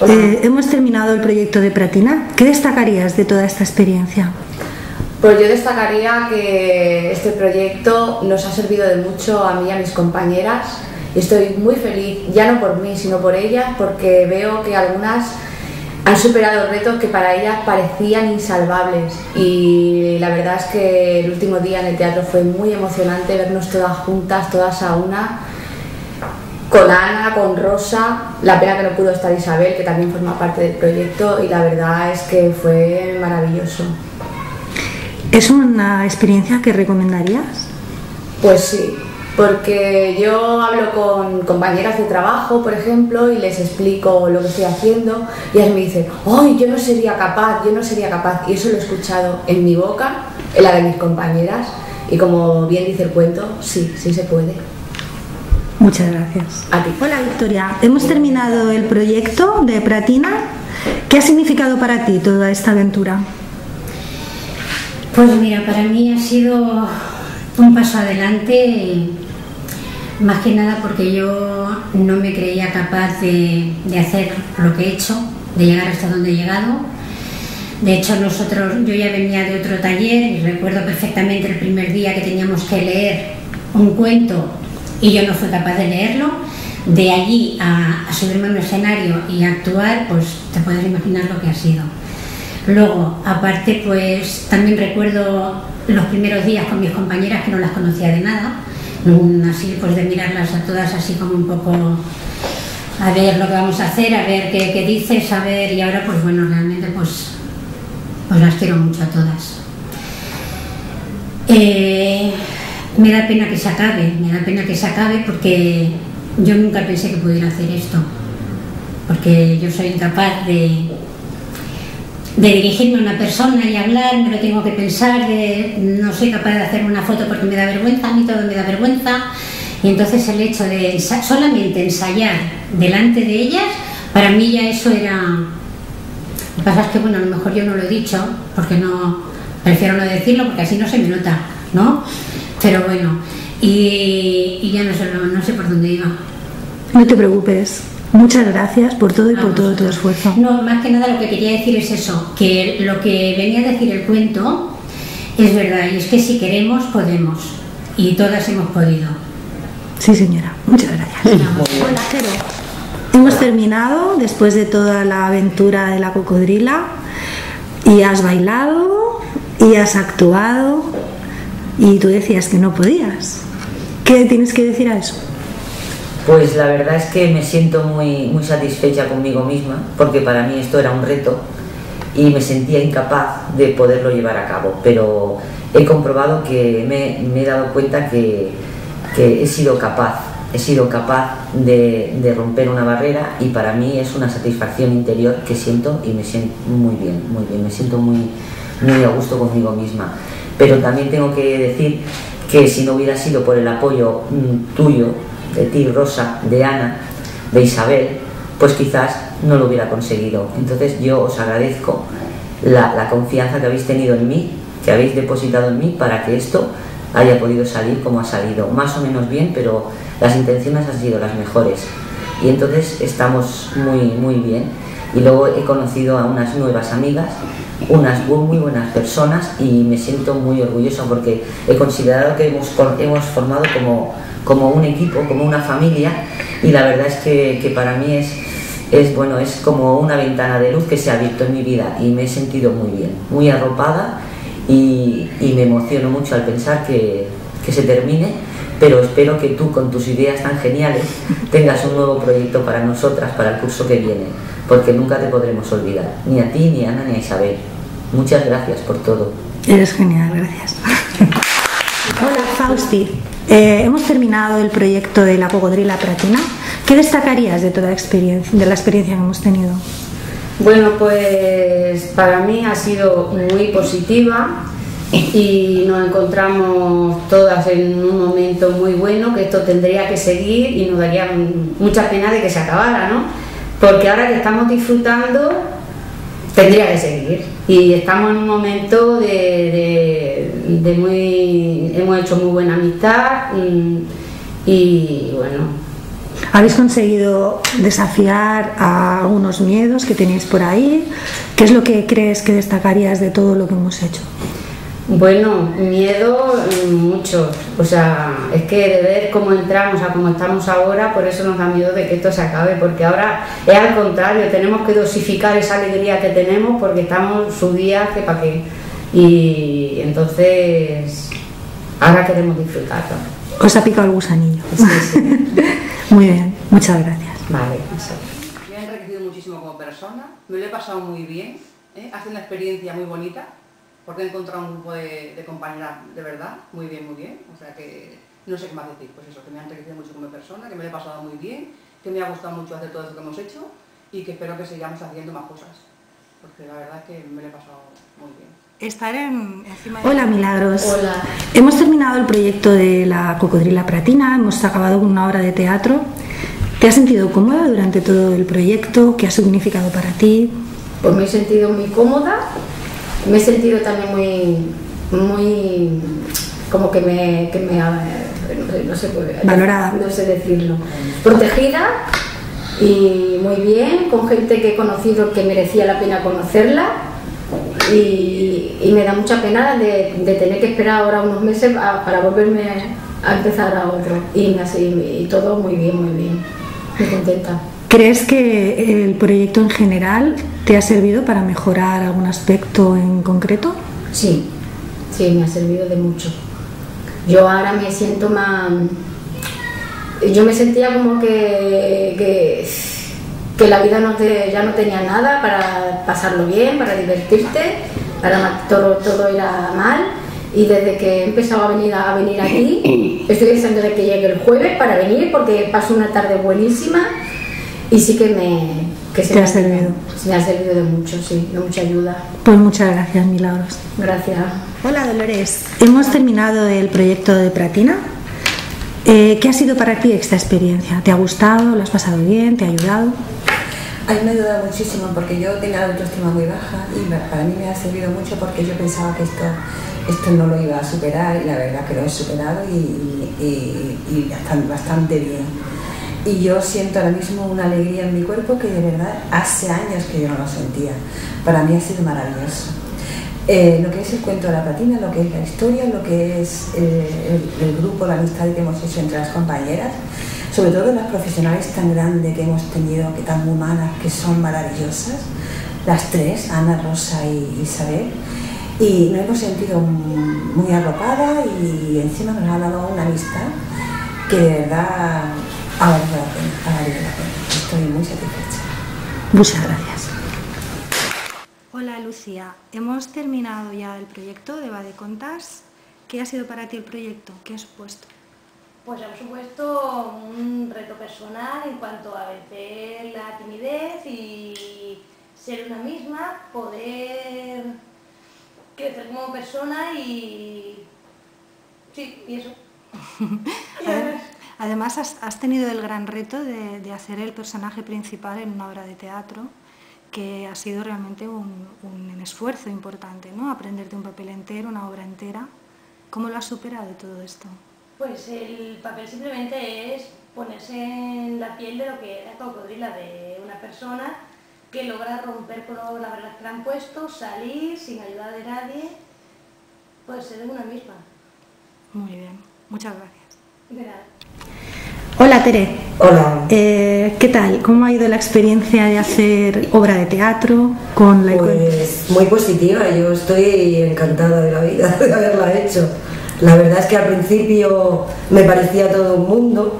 Hemos terminado el proyecto de Pratina. ¿Qué destacarías de toda esta experiencia? Pues yo destacaría que este proyecto nos ha servido de mucho a mí y a mis compañeras. Y estoy muy feliz, ya no por mí, sino por ellas, porque veo que algunas han superado retos que para ellas parecían insalvables. Y la verdad es que el último día en el teatro fue muy emocionante vernos todas juntas, todas a una, con Ana, con Rosa. La pena que no pudo estar Isabel, que también forma parte del proyecto, y la verdad es que fue maravilloso. ¿Es una experiencia que recomendarías? Pues sí, porque yo hablo con compañeras de trabajo, por ejemplo, y les explico lo que estoy haciendo, y ellas me dicen: ¡ay, yo no sería capaz, yo no sería capaz! Y eso lo he escuchado en mi boca, en la de mis compañeras, y como bien dice el cuento, sí, sí se puede. Muchas gracias. A ti. Hola Victoria, hemos terminado el proyecto de Pratina. ¿Qué ha significado para ti toda esta aventura? Pues mira, para mí ha sido un paso adelante, más que nada porque yo no me creía capaz de hacer lo que he hecho, de llegar hasta donde he llegado. De hecho, yo ya venía de otro taller y recuerdo perfectamente el primer día que teníamos que leer un cuento y yo no fui capaz de leerlo. De allí a subirme a un escenario y actuar, pues te puedes imaginar lo que ha sido. Luego, aparte, pues también recuerdo los primeros días con mis compañeras que no las conocía de nada, así pues de mirarlas a todas así como un poco a ver lo que vamos a hacer, a ver qué dices, a ver, y ahora pues bueno, realmente pues las quiero mucho a todas. Me da pena que se acabe porque yo nunca pensé que pudiera hacer esto, porque yo soy incapaz de dirigirme a una persona y hablar, me lo tengo que pensar, no soy capaz de hacer una foto porque me da vergüenza, a mí todo me da vergüenza, y entonces el hecho de solamente ensayar delante de ellas, para mí ya eso era... Lo que pasa es que bueno, a lo mejor yo no lo he dicho, porque prefiero no decirlo porque así no se me nota, ¿no? Pero bueno, y ya no sé por dónde iba. No te preocupes. Muchas gracias por todo y por todo tu esfuerzo. No, más que nada lo que quería decir es eso, que lo que venía a decir el cuento es verdad, y es que si queremos, podemos, y todas hemos podido. Sí, señora, muchas gracias. Hola, Jero. Hemos terminado después de toda la aventura de la cocodrila, y has bailado, y has actuado, y tú decías que no podías. ¿Qué tienes que decir a eso? Pues la verdad es que me siento muy satisfecha conmigo misma, porque para mí esto era un reto y me sentía incapaz de poderlo llevar a cabo, pero he comprobado que me he dado cuenta que he sido capaz de romper una barrera, y para mí es una satisfacción interior que siento, y me siento muy bien, me siento muy a gusto conmigo misma. Pero también tengo que decir que si no hubiera sido por el apoyo tuyo, de ti, Rosa, de Ana, de Isabel, pues quizás no lo hubiera conseguido. Entonces yo os agradezco la confianza que habéis tenido en mí, que habéis depositado en mí para que esto haya podido salir como ha salido, más o menos bien, pero las intenciones han sido las mejores, y entonces estamos muy bien. Y luego he conocido a unas nuevas amigas, unas muy buenas personas, y me siento muy orgullosa porque he considerado que hemos formado como un equipo, como una familia, y la verdad es que para mí es como una ventana de luz que se ha abierto en mi vida, y me he sentido muy bien, muy arropada, y me emociono mucho al pensar que se termine, pero espero que tú, con tus ideas tan geniales, tengas un nuevo proyecto para nosotras para el curso que viene, porque nunca te podremos olvidar, ni a ti, ni a Ana, ni a Isabel. Muchas gracias por todo. Eres genial, gracias. Hola, Fausti. Hemos terminado el proyecto de la cocodrila Pratina. ¿Qué destacarías de toda la experiencia que hemos tenido? Bueno, pues para mí ha sido muy positiva, y nos encontramos todas en un momento muy bueno, que esto tendría que seguir, y nos daría mucha pena de que se acabara, ¿no? Porque ahora que estamos disfrutando, tendría que seguir, y estamos en un momento hemos hecho muy buena amistad, y bueno. ¿Habéis conseguido desafiar a unos miedos que tenéis por ahí? ¿Qué es lo que crees que destacarías de todo lo que hemos hecho? Bueno, miedo muchos, o sea, es que de ver cómo entramos a cómo estamos ahora, por eso nos da miedo de que esto se acabe, porque ahora es al contrario, tenemos que dosificar esa alegría que tenemos porque estamos su día que para qué, y entonces ahora queremos disfrutarlo. ¿Os ha picado el gusanillo? Sí, sí. Muy bien, muchas gracias. Vale, eso. Me ha enriquecido muchísimo como persona, me lo he pasado muy bien, ha sido una experiencia muy bonita, porque he encontrado un grupo de compañeras de verdad, muy bien, o sea que no sé qué más decir, pues eso, que me ha enriquecido mucho como persona, que me lo he pasado muy bien, que me ha gustado mucho hacer todo esto que hemos hecho y que espero que sigamos haciendo más cosas, porque la verdad es que me lo he pasado muy bien. Estar encima de... Hola Milagros. Hola. Hemos terminado el proyecto de la Cocodrila Pratina, hemos acabado con una obra de teatro. ¿Te has sentido cómoda durante todo el proyecto? ¿Qué ha significado para ti? Pues me he sentido muy cómoda, me he sentido también muy como que no sé, valorada, no sé decirlo, protegida y muy bien, con gente que he conocido que merecía la pena conocerla. Y me da mucha pena de tener que esperar ahora unos meses para volverme a empezar a otro. Y todo muy bien, muy contenta. ¿Crees que el proyecto en general te ha servido para mejorar algún aspecto en concreto? Sí, me ha servido de mucho. Yo ahora me siento más... Yo me sentía como que la vida ya no tenía nada para pasarlo bien, para divertirte, todo era mal, y desde que he empezado a venir aquí, estoy deseando de que llegue el jueves para venir porque paso una tarde buenísima y sí que ¿Te ha servido? Me ha servido de mucho, sí, de mucha ayuda. Pues muchas gracias, Milagros. Gracias. Hola Dolores, hemos terminado el proyecto de Pratina. ¿Qué ha sido para ti esta experiencia? ¿Te ha gustado? ¿Lo has pasado bien? ¿Te ha ayudado? A mí me ha ayudado muchísimo porque yo tenía la autoestima muy baja y para mí me ha servido mucho porque yo pensaba que esto no lo iba a superar y la verdad que lo he superado y bastante bien. Y yo siento ahora mismo una alegría en mi cuerpo que de verdad hace años que yo no lo sentía. Para mí ha sido maravilloso. Lo que es el cuento de la Pratina, lo que es la historia, lo que es el grupo, la amistad que hemos hecho entre las compañeras, sobre todo las profesionales tan grandes que hemos tenido, que tan humanas, que son maravillosas, las tres, Ana, Rosa y Isabel, y nos hemos sentido muy arropadas y encima nos ha dado una amistad que de verdad ha valido la pena, Estoy muy satisfecha. Muchas gracias. Hola Lucía, hemos terminado ya el proyecto de Va de Contas. ¿Qué ha sido para ti el proyecto? ¿Qué ha supuesto? Pues ha supuesto un reto personal en cuanto a vencer la timidez y ser una misma, poder crecer como persona y eso. Además has tenido el gran reto de hacer el personaje principal en una obra de teatro, que ha sido realmente un esfuerzo importante, ¿no? Aprenderte un papel entero, una obra entera. ¿Cómo lo has superado todo esto? Pues el papel simplemente es ponerse en la piel de lo que era Cocodrila, de una persona que logra romper con las reglas que le han puesto, salir sin ayuda de nadie, pues ser una misma. Muy bien, muchas gracias. De nada. Hola Tere. Hola. ¿Qué tal? ¿Cómo ha ido la experiencia de hacer obra de teatro con la Pues muy positiva, yo estoy encantada de la vida de haberla hecho. La verdad es que al principio me parecía todo un mundo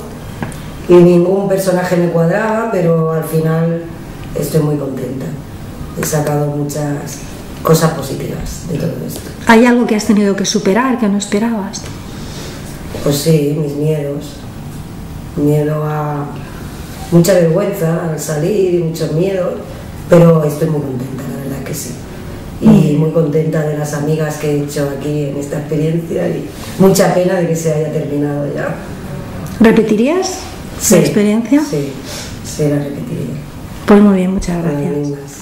y ningún personaje me cuadraba, pero al final estoy muy contenta. He sacado muchas cosas positivas de todo esto. ¿Hay algo que has tenido que superar que no esperabas? Pues sí, mis miedos. Miedo a mucha vergüenza al salir y muchos miedos, pero estoy muy contenta, la verdad que sí. Y muy contenta de las amigas que he hecho aquí en esta experiencia y mucha pena de que se haya terminado ya. ¿Repetirías la experiencia? Sí, la repetiría. Pues muy bien, muchas gracias.